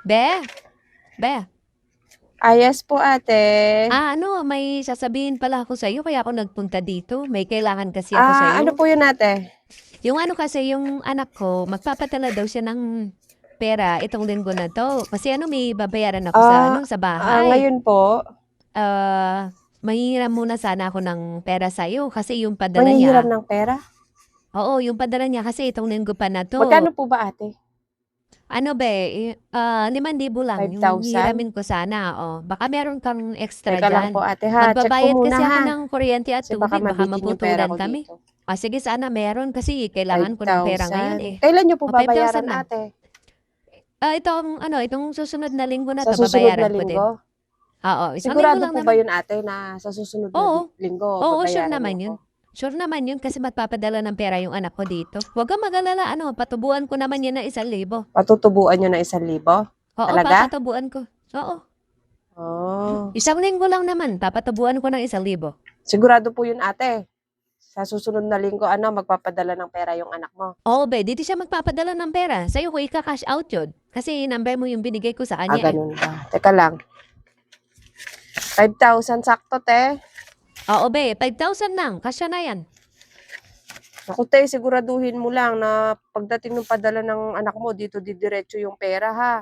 Be, be. Yes po, ate. May sasabihin pala ako sa'yo kaya ako nagpunta dito. May kailangan kasi ako Ano sa'yo. po yun, ate? Yung ano kasi, yung anak ko, magpapadala daw siya ng pera itong linggo na 'to. Kasi may babayaran ako sa sa bahay. Ngayon po, Manghihiram muna sana ako ng pera sa'yo kasi yung padala manghihiram niya ng pera? yung padala niya kasi itong linggo pa na 'to. Magkano po ba, ate? Ano be, 5,000 lang yung 5,000? hihiramin ko sana, baka meron kang extra Teka lang po, diyan. ate, ha? Check ko Magbabayad muna, kasi ako ha? ng kuryente at Kasi baka tubig, baka mabitin yung pera maputulan ko kami. dito. Sige sana meron kasi kailangan ko ng pera ngayon, 5,000. eh. Kailan nyo po 5,000 babayaran, lang. ate? Itong susunod na linggo na Sa 'to susunod na babayaran ko din. linggo? Oo, isang linggo Sigurado lang po ba naman. yun, ate, na sa susunod na Oo, linggo oo, sure babayaran nyo naman ko? yun. Sure naman yun kasi magpapadala ng pera yung anak ko dito. Huwag kang mag-alala, patubuan ko naman yan ng 1,000. Patutubuan nyo na 1,000? Oo, Talaga? papatubuan ko. Oo, Oh. isang linggo lang naman, papatubuan ko ng 1,000. Sigurado po yun, ate. Sa susunod na linggo, magpapadala ng pera yung anak mo. Oo, be, dito siya magpapadala ng pera. Sa'yo ko ika-cash out yun. Kasi number mo yung binigay ko sa kanya, eh. Ganun ba? Teka lang. 5,000 sakto, te. Oo, be, 5,000 lang. Kasya na yan. Naku, te, siguraduhin mo lang na pagdating ng padala ng anak mo, dito didiretso yung pera, ha?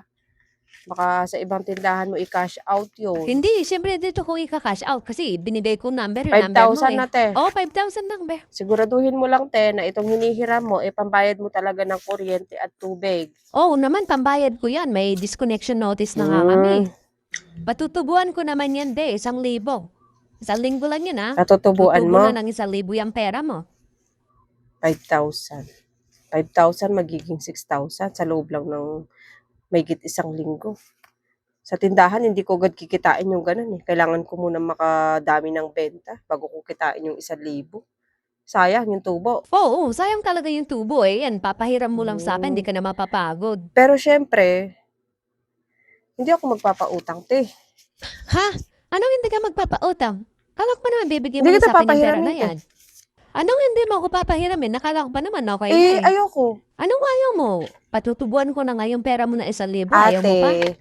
Baka sa ibang tindahan mo i-cash out yun. Hindi, siyempre dito ko ika-cash out kasi binigay ko number, yung number mo, 5,000 eh. na, te. Oo, 5,000 lang, be. Siguraduhin mo lang, te, na itong hinihiram mo, pambayad mo talaga ng kuryente at tubig. Oo naman, pambayad ko yan. May disconnection notice na nga Hmm. kami. Patutubuan ko naman yan, be. 1,000. Isang linggo lang yun, ha? Natutubuan Tutubo na mo? ng 1,000 yung pera mo. 5,000. 5,000 magiging 6,000 sa loob lang ng mahigit isang linggo. Sa tindahan, hindi ko agad kikitain yung ganun, eh. Kailangan ko muna makadami ng benta bago ko kitain yung 1,000. Sayang yung tubo. Oo, sayang talaga yung tubo, eh. Yan, papahiram mo lang sa akin, di Hmm. ka na mapapagod. Pero syempre, hindi ako magpapautang, te. Ha? Anong hindi ka magpapautang? Kala ko pa naman bibigyan mo Hindi na kita sa akin yung pera na papahiramin, te. yan. Anong hindi mo ako papahiramin? Nakala ko pa naman okay na, eh. Ayoko. Anong ayaw mo? Patutubuan ko na nga yung pera mo na 1,000, ayaw mo pa? Ate,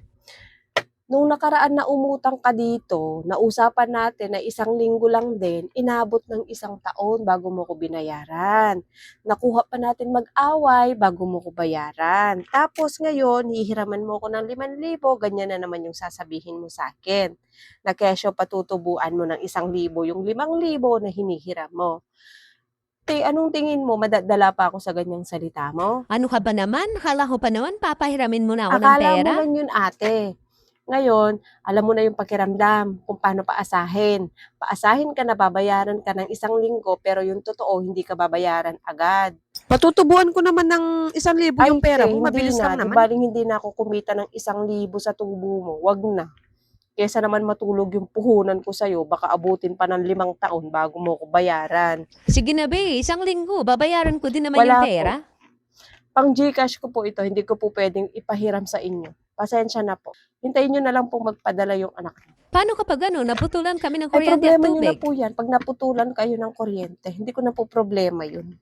nung nakaraan na umutang ka dito, nausapan natin na isang linggo lang din, inabot ng isang taon bago mo ko binayaran. Nakuha pa natin mag-away bago mo ko bayaran. Tapos ngayon, hihiraman mo ko ng 5,000, ganyan na naman yung sasabihin mo sa akin. Na kesyo patutubuan mo ng 1,000, yung 5,000 na hinihiram mo. Te, anong tingin mo, madadala pa ako sa ganyang salita mo? Ano ka ba naman? Akala ko pa naman papahiramin mo na ako ng Akala mo pera? lang yun, ate. Ngayon, alam mo na yung pakiramdam kung paano paasahin. Paasahin ka na babayaran ka ng isang linggo pero yung totoo hindi ka babayaran agad. Patutubuan ko naman ng 1,000 yung pera Te, mo, hindi mabilis na. lang Di naman. baling hindi na ako kumita ng 1,000 sa tubo mo. Wag na. Kesa naman matulog yung puhunan ko sa'yo, baka abutin pa ng 5 taon bago mo ko bayaran. Sige na, be. Isang linggo. Babayaran ko din naman yung Wala pera. po. Pang GCash ko po ito, hindi ko po pwedeng ipahiram sa inyo. Pasensya na po. Hintayin nyo na lang po magpadala yung anak niyo. Paano kapag naputulan kami ng kuryente at Problema nyo na tubig? po yan. Pag naputulan kayo ng kuryente, hindi ko na po problema yun.